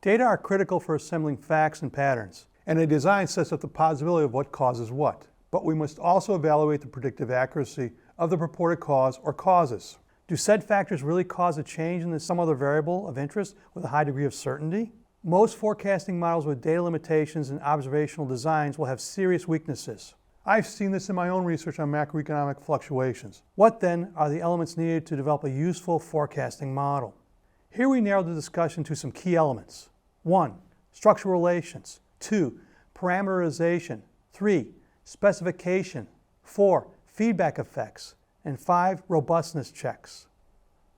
Data are critical for assembling facts and patterns, and a design sets up the possibility of what causes what. But we must also evaluate the predictive accuracy of the purported cause or causes. Do said factors really cause a change in some other variable of interest with a high degree of certainty? Most forecasting models with data limitations and observational designs will have serious weaknesses. I've seen this in my own research on macroeconomic fluctuations. What then are the elements needed to develop a useful forecasting model? Here we narrow the discussion to some key elements. 1. Structural relations. 2. Parameterization. 3. Specification. 4. Feedback effects. And 5. Robustness checks.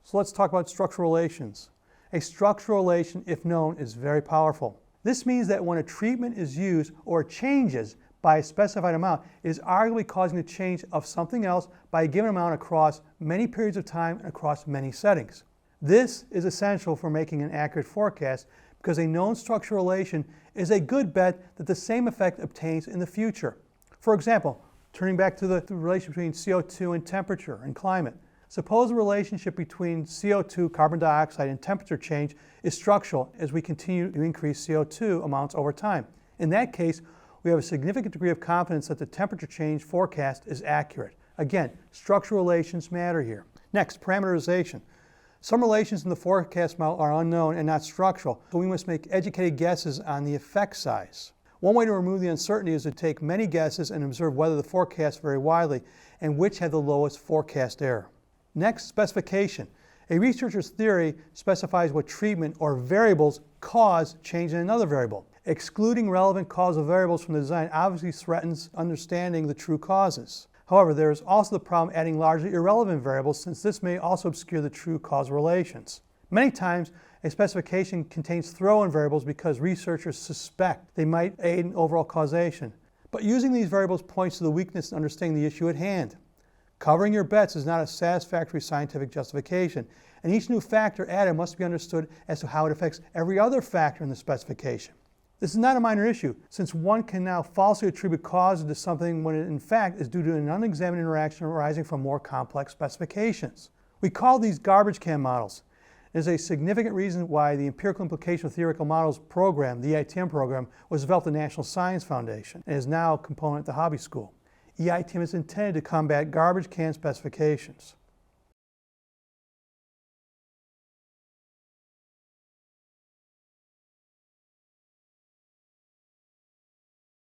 So let's talk about structural relations. A structural relation, if known, is very powerful. This means that when a treatment is used or changes by a specified amount, it is arguably causing the change of something else by a given amount across many periods of time and across many settings. This is essential for making an accurate forecast because a known structural relation is a good bet that the same effect obtains in the future. For example, turning back to the relation between CO2 and temperature and climate. Suppose the relationship between CO2, carbon dioxide, and temperature change is structural as we continue to increase CO2 amounts over time. In that case, we have a significant degree of confidence that the temperature change forecast is accurate. Again, structural relations matter here. Next, parameterization. Some relations in the forecast model are unknown and not structural, so we must make educated guesses on the effect size. One way to remove the uncertainty is to take many guesses and observe whether the forecasts vary widely and which have the lowest forecast error. Next, specification. A researcher's theory specifies what treatment or variables cause change in another variable. Excluding relevant causal variables from the design obviously threatens understanding the true causes. However, there is also the problem adding largely irrelevant variables, since this may also obscure the true causal relations. Many times, a specification contains throw-in variables because researchers suspect they might aid in overall causation. But using these variables points to the weakness in understanding the issue at hand. Covering your bets is not a satisfactory scientific justification, and each new factor added must be understood as to how it affects every other factor in the specification. This is not a minor issue, since one can now falsely attribute causes to something when it in fact is due to an unexamined interaction arising from more complex specifications. We call these garbage can models. It is a significant reason why the Empirical Implication of Theoretical Models program, the EITM program, was developed at the National Science Foundation and is now a component at the Hobby School. EITM is intended to combat garbage can specifications.